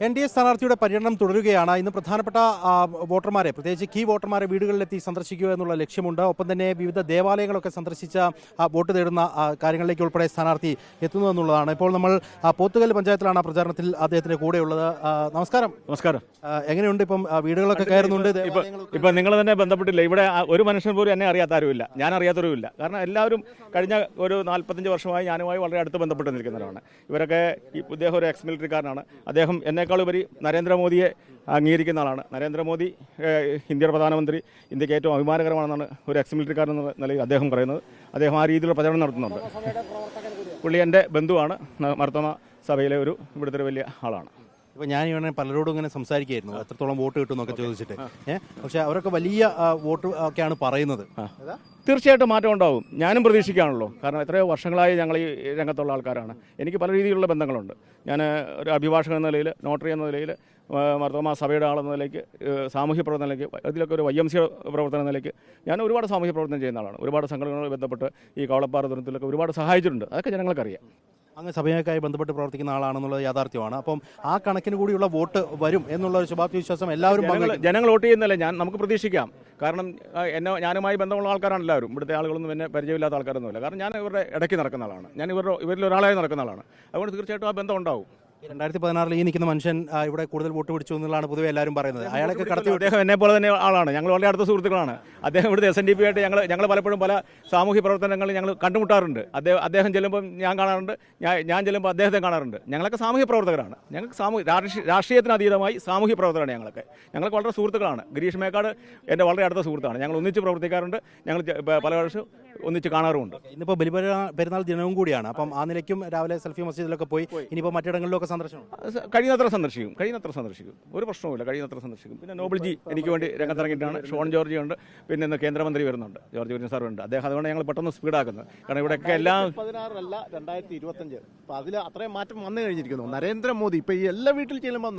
NDA സ്ഥാനാർത്ഥിയുടെ പര്യടനം തുടരുകയാണ്. ഇന്ന് പ്രധാനപ്പെട്ട വോട്ടർമാരെ, പ്രത്യേകിച്ച് കീ വോട്ടർമാരെ വീടുകളിലെത്തി സന്ദർശിക്കുക എന്നുള്ള ലക്ഷ്യമുണ്ട്. ഒപ്പം തന്നെ വിവിധ ദേവാലയങ്ങളൊക്കെ സന്ദർശിച്ച വോട്ട് തേടുന്ന കാര്യങ്ങളിലേക്ക് ഉൾപ്പെടെ സ്ഥാനാർത്ഥി എത്തുന്നു എന്നുള്ളതാണ്. ഇപ്പോൾ നമ്മൾ പോത്തുകല്ല് പഞ്ചായത്തിലാണ് പ്രചാരണത്തിൽ അദ്ദേഹത്തിന്റെ കൂടെയുള്ളത്. നമസ്കാരം. നമസ്കാരം. എങ്ങനെയുണ്ട്? ഇപ്പം വീടുകളൊക്കെ കയറുന്നുണ്ട്. ഇപ്പം നിങ്ങൾ തന്നെ ബന്ധപ്പെട്ടില്ല. ഇവിടെ ഒരു മനുഷ്യൻ പോലും എന്നെ അറിയാത്തവരുമില്ല, ഞാൻ അറിയാത്തവരുമില്ല. കാരണം എല്ലാവരും കഴിഞ്ഞ ഒരു 45 വർഷമായി ഞാനുമായി വളരെ അടുത്ത് ബന്ധപ്പെട്ട് നിൽക്കുന്നവരാണ്. ഇവരൊക്കെ ഇദ്ദേഹം ഒരു എക്സ് മിലിറ്ററിക്കാരനാണ്. അദ്ദേഹം എന്നേക്കാളുപരി നരേന്ദ്രമോദിയെ അംഗീകരിക്കുന്ന ആളാണ്. നരേന്ദ്രമോദി ഇന്ത്യയുടെ പ്രധാനമന്ത്രി, ഇന്ത്യക്ക് ഏറ്റവും അഭിമാനകരമാണെന്നാണ് ഒരു എക്സ് മിലിറ്ററിക്കാരൻ എന്ന നിലയിൽ അദ്ദേഹം പറയുന്നത്. അദ്ദേഹം ആ രീതിയിലുള്ള പ്രചരണം നടത്തുന്നുണ്ട്. പുള്ളി എൻ്റെ ബന്ധുവാണ്. മർത്തോമ സഭയിലെ ഇവിടുത്തെ ഒരു വലിയ ആളാണ്. ഇപ്പോൾ ഞാൻ ഇവനെ പലരോടും ഇങ്ങനെ സംസാരിക്കുകയായിരുന്നു, എത്രത്തോളം വോട്ട് കിട്ടുമെന്നൊക്കെ ചോദിച്ചിട്ട്. പക്ഷേ അവരൊക്കെ വലിയ വോട്ട് ഒക്കെയാണ് പറയുന്നത്. തീർച്ചയായിട്ടും മാറ്റം ഉണ്ടാവും. ഞാനും പ്രതീക്ഷിക്കുകയാണല്ലോ. കാരണം എത്രയോ വർഷങ്ങളായി ഞങ്ങൾ ഈ രംഗത്തുള്ള ആൾക്കാരാണ്. എനിക്ക് പല രീതിയിലുള്ള ബന്ധങ്ങളുണ്ട്. ഞാൻ ഒരു അഭിഭാഷകൻ എന്ന നിലയിൽ, നോട്ടറി എന്ന നിലയിൽ, മർത്തോമ സഭയുടെ ആളെന്ന നിലയ്ക്ക്, സാമൂഹ്യ പ്രവർത്തന നിലയ്ക്ക്, അതിലൊക്കെ ഒരു YMCA പ്രവർത്തന നിലയ്ക്ക് ഞാൻ ഒരുപാട് സാമൂഹ്യ പ്രവർത്തനം ചെയ്യുന്ന ആളാണ്. ഒരുപാട് സംഘടനകളുമായി ബന്ധപ്പെട്ട് ഈ കവളപ്പാറ ദുരന്തത്തിലൊക്കെ ഒരുപാട് സഹായിച്ചിട്ടുണ്ട്. അതൊക്കെ ജനങ്ങൾക്കറിയാം. അങ്ങ് സഭയൊക്കെയായി ബന്ധപ്പെട്ട് പ്രവർത്തിക്കുന്ന ആളാണെന്നുള്ളത് യാഥാർത്ഥ്യമാണ്. അപ്പം ആ കണക്കിന് കൂടിയുള്ള വോട്ട് വരും എന്നുള്ള ഒരു ശുഭാപ്തി വിശ്വാസം എല്ലാവരും ജനങ്ങൾ വോട്ട് ചെയ്യുന്നില്ല. നമുക്ക് പ്രതീക്ഷിക്കാം. കാരണം ഞാനുമായി ബന്ധമുള്ള ആൾക്കാരാണ് എല്ലാവരും. ഇവിടുത്തെ ആളുകളൊന്നും എന്നെ പരിചയമില്ലാത്ത ആൾക്കാരൊന്നുമില്ല. കാരണം ഞാൻ ഇവരുടെ ഇടയ്ക്ക് നടക്കുന്ന ആളാണ്. ഞാൻ ഇവരിൽ ഒരാളായി നടക്കുന്ന ആളാണ്. അതുകൊണ്ട് തീർച്ചയായിട്ടും ആ ബന്ധം ഉണ്ടാവും. 2016 ഈ നിൽക്കുന്ന മനുഷ്യൻ ഇവിടെ കൂടുതൽ വോട്ട് പിടിച്ചു എന്നുള്ളതാണ് പൊതുവെ എല്ലാവരും പറയുന്നത്. അയാളൊക്കെ കടത്തി. അദ്ദേഹം എന്നെ പോലെ തന്നെ ആളാണ്. ഞങ്ങൾ വളരെ അടുത്ത സുഹൃത്തുക്കളാണ്. അദ്ദേഹം ഇവിടുത്തെ SNDP ആയിട്ട് ഞങ്ങൾ പലപ്പോഴും പല സാമൂഹ്യ പ്രവർത്തനങ്ങൾ ഞങ്ങൾ കണ്ടുമുട്ടാറുണ്ട്. അദ്ദേഹം ചെല്ലുമ്പം ഞാൻ കാണാറുണ്ട്, ഞാൻ ചെല്ലുമ്പോൾ അദ്ദേഹത്തെ കാണാറുണ്ട്. ഞങ്ങളൊക്കെ സാമൂഹ്യ പ്രവർത്തകരാണ്. ഞങ്ങൾക്ക് രാഷ്ട്രീയത്തിന് അതീതമായി സാമൂഹ്യ പ്രവർത്തകരാണ്. ഞങ്ങൾക്ക് വളരെ സുഹൃത്തുക്കളാണ്. ഗിരീഷ് മേക്കാട് എൻ്റെ വളരെ അടുത്ത സുഹൃത്താണ്. ഞങ്ങൾ ഒന്നിച്ച് പ്രവർത്തിക്കാറുണ്ട്. ഞങ്ങൾ പല വർഷം ഒന്നിച്ച് കാണാറുണ്ട്. ഇന്നിപ്പോൾ ബലിപെരുന്നാൾ ദിനവും കൂടിയാണ്. അപ്പം ആ നിലയ്ക്കും രാവിലെ സെൽഫി മസ്ജിദിലൊക്കെ പോയി ഇനിയിപ്പോൾ മറ്റിടങ്ങളിലൊക്കെ സന്ദർശനം കഴിയുന്നത്ര സന്ദർശിക്കും. ഒരു പ്രശ്നവുമില്ല. കഴിയുന്നത്ര സന്ദർശിക്കും. പിന്നെ നോബിൾജി എനിക്ക് വേണ്ടി രംഗത്തിറങ്ങിയിട്ടാണ്. ഷോൺ ജോർജ് ഉണ്ട്. പിന്നെ ഇന്ന് കേന്ദ്രമന്ത്രി വരുന്നുണ്ട്, ജോർജ് കുര്യൻ സാർ ഉണ്ട്. അദ്ദേഹം അതുകൊണ്ട് ഞങ്ങൾ പെട്ടെന്ന് സ്പീഡാക്കുന്നത്. കാരണം ഇവിടെയൊക്കെ എല്ലാം 16 അല്ല 2025. അപ്പോൾ അതിൽ അത്രയും മാറ്റം വന്നു കഴിഞ്ഞിരിക്കുന്നു. നരേന്ദ്രമോദി ഇപ്പോൾ ഈ എല്ലാ വീട്ടിൽ ചെല്ലുമ്പോൾ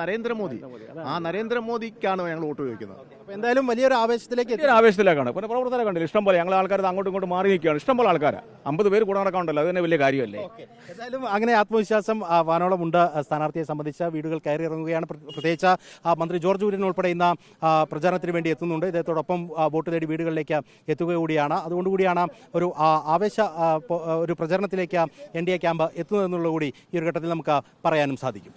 നരേന്ദ്രമോദിക്കാണ് ഞങ്ങൾ വോട്ട് ചോദിക്കുന്നത്. അപ്പോൾ എന്തായാലും വലിയൊരു ആവേശത്തിലേക്കാണ്. പിന്നെ പ്രവർത്തനം കണ്ടില്ല, ഇഷ്ടം പോലെ ഞങ്ങൾ ആൾക്കാർ അങ്ങോട്ടും ഇങ്ങോട്ടും മാറി നിൽക്കുകയാണ്. ഇഷ്ടം പോലെ ആൾക്കാർ 50 പേര് കൂടെ നടക്കാനുണ്ടല്ലോ. അത് തന്നെ വലിയ കാര്യമല്ലേ. എന്തായാലും അങ്ങനെ ആത്മവിശ്വാസം വാനോളമുണ്ട്. സ്ഥാനാർത്ഥിയെ സംബന്ധിച്ച വീടുകൾ കയറി ഇറങ്ങുകയാണ്. പ്രത്യേകിച്ച് മന്ത്രി ജോർജ് കുര്യൻ ഉൾപ്പെടെ ഇന്ന് പ്രചാരണത്തിന് വേണ്ടി എത്തുന്നുണ്ട്. ഇദ്ദേഹത്തോടൊപ്പം വോട്ട് തേടി വീടുകളിലേക്ക് എത്തുക കൂടിയാണ്. അതുകൊണ്ടുകൂടിയാണ് ഒരു ഒരു പ്രചരണത്തിലേക്ക് NDA ക്യാമ്പ് എത്തുന്നതെന്നുള്ള കൂടി ഈ ഒരു ഘട്ടത്തിൽ നമുക്ക് പറയാനും സാധിക്കും.